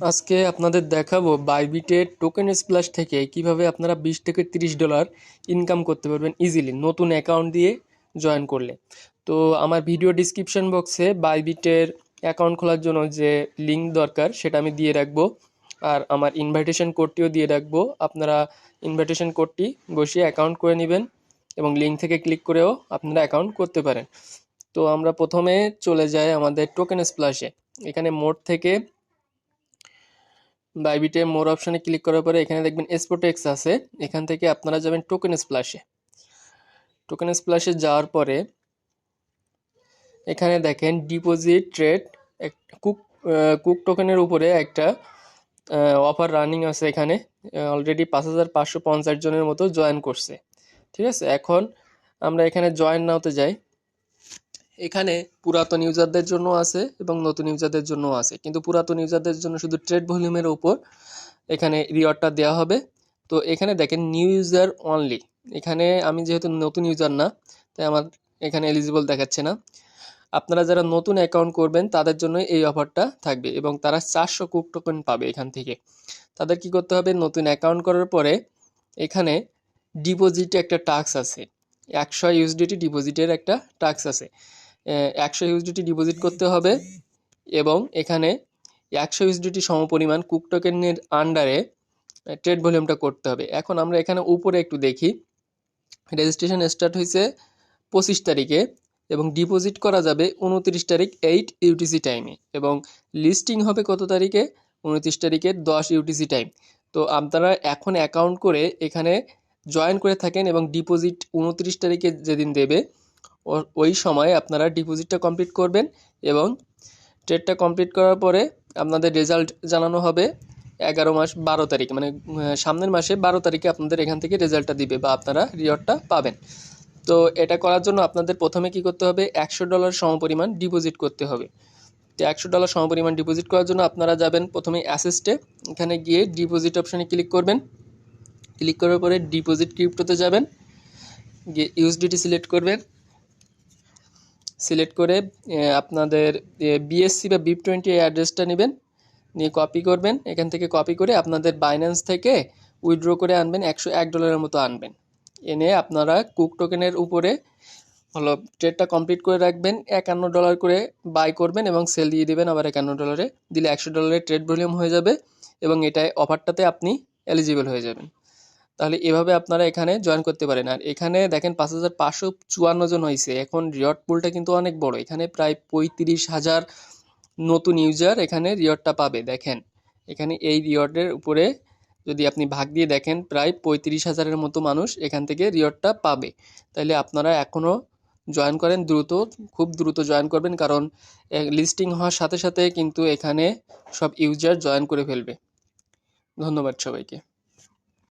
আজকে আপনাদের দেখাবো বাইবিটের টোকেন স্প্ল্যাশ থেকে কিভাবে আপনারা 20 থেকে $30 ইনকাম করতে পারবেন ইজিলি নতুন অ্যাকাউন্ট দিয়ে জয়েন করলে। তো আমার ভিডিও ডিসক্রিপশন বক্সে বাইবিটের অ্যাকাউন্ট খোলার জন্য যে লিঙ্ক দরকার সেটা আমি দিয়ে রাখবো, আর আমার ইনভাইটেশন কোডটিও দিয়ে রাখবো। আপনারা ইনভাইটেশন কোডটি বসিয়ে অ্যাকাউন্ট করে নেবেন এবং লিঙ্ক থেকে ক্লিক করেও আপনারা অ্যাকাউন্ট করতে পারেন। তো আমরা প্রথমে চলে যাই আমাদের টোকেন স্প্ল্যাশে। এখানে মোড থেকে বাইবিটে মোর অপশনে ক্লিক করার পরে এখানে দেখবেন এক্স আছে। এখান থেকে আপনারা যাবেন টোকেন স্প্ল্যাশে। টোকেন স্প্ল্যাশে যাওয়ার পরে এখানে দেখেন ডিপোজিট ট্রেড কুক কুক টোকেনের উপরে একটা অফার রানিং আছে। এখানে অলরেডি 5550 জনের মতো জয়েন করছে। ঠিক আছে, এখন আমরা এখানে জয়েন নাওতে যাই। এখানে পুরাতন ইউজারদের জন্য আছে এবং নতুন ইউজারদের জন্য আছে, কিন্তু পুরাতন ইউজারদের জন্য শুধু ট্রেড ভলিউমের উপর এখানে রিওয়ার্ডটা দেওয়া হবে। তো এখানে দেখেন নিউ ইউজার অনলি। এখানে আমি যেহেতু নতুন ইউজার না, তাই আমার এখানে এলিজিবল দেখাচ্ছে না। আপনারা যারা নতুন অ্যাকাউন্ট করবেন তাদের জন্য এই অফারটা থাকবে এবং তারা 400 কুক টোকেন পাবে এখান থেকে। তাদের কি করতে হবে, নতুন অ্যাকাউন্ট করার পরে এখানে ডিপোজিটে একটা টাস্ক আছে, 100 ইউএসডিটি ডিপোজিটের একটা টাস্ক আছে। 100 ইউএসডিটি ডিপোজিট করতে হবে এবং এখানে 100 ইউএসডিটি সমপরিমাণ কুক টোকেনের আন্ডারে ট্রেড ভলিউমটা করতে হবে। এখন আমরা এখানে উপরে একটু দেখি, রেজিস্ট্রেশন স্টার্ট হয়েছে 25 তারিখে এবং ডিপোজিট করা যাবে 29 তারিখ 8 ইউটিসি টাইমে এবং লিস্টিং হবে কত তারিখে, 29 তারিখে 10 ইউটিসি টাইম। তো আপনারা এখন অ্যাকাউন্ট করে এখানে জয়েন করে থাকেন এবং ডিপোজিট 29 তারিখে যেদিন দেবে ওই সময় আপনারা ডিপোজিটটা কমপ্লিট করবেন এবং ট্রেডটা কমপ্লিট করার পরে আপনাদের রেজাল্ট জানানো হবে 11 মাস 12 তারিখ, মানে সামনের মাসে 12 তারিখে আপনাদের এখান থেকে রেজাল্টটা দিবে বা আপনারা রিওয়ার্ডটা পাবেন। তো এটা করার জন্য আপনাদের প্রথমে কি করতে হবে, $100 সমপরিমাণ ডিপোজিট করতে হবে। তো $100 সমপরিমাণ ডিপোজিট করার জন্য আপনারা যাবেন প্রথমে অ্যাসিস্টে। এখানে গিয়ে ডিপোজিট অপশানে ক্লিক করবেন। ক্লিক করার পরে ডিপোজিট ক্রিপ্টোতে যাবেন, গিয়ে ইউএসডিটি সিলেক্ট করবেন। সিলেক্ট করে আপনাদের বিএসসি বা BIP20 এই অ্যাড্রেসটা নেবেন, নিয়ে কপি করবেন। এখান থেকে কপি করে আপনাদের বাইন্যান্স থেকে উইথড্র করে আনবেন, $101 মতো আনবেন। এনে আপনারা কুক টোকেনের উপরে হলো ট্রেডটা কমপ্লিট করে রাখবেন। $51 করে বাই করবেন এবং সেল দিয়ে দেবেন আবার $51 দিলে $100 ট্রেড ভলিউম হয়ে যাবে এবং এটাই অফারটাতে আপনি এলিজিবল হয়ে যাবেন। তাহলে এভাবে আপনারা এখানে জয়েন করতে পারেন। আর এখানে দেখেন 5554 জন হয়েছে। এখন রিওয়ার্ড পুলটা কিন্তু অনেক বড়, এখানে প্রায় 35,000 নতুন ইউজার এখানে রিওয়ার্ডটা পাবে। দেখেন এখানে এই রিওয়ার্ডের উপরে যদি আপনি ভাগ দিয়ে দেখেন প্রায় 35,000-এর মতো মানুষ এখান থেকে রিওয়ার্ডটা পাবে। তাহলে আপনারা এখনও জয়েন করেন, খুব দ্রুত জয়েন করবেন, কারণ লিস্টিং হওয়ার সাথে সাথে কিন্তু এখানে সব ইউজার জয়েন করে ফেলবে। ধন্যবাদ সবাইকে।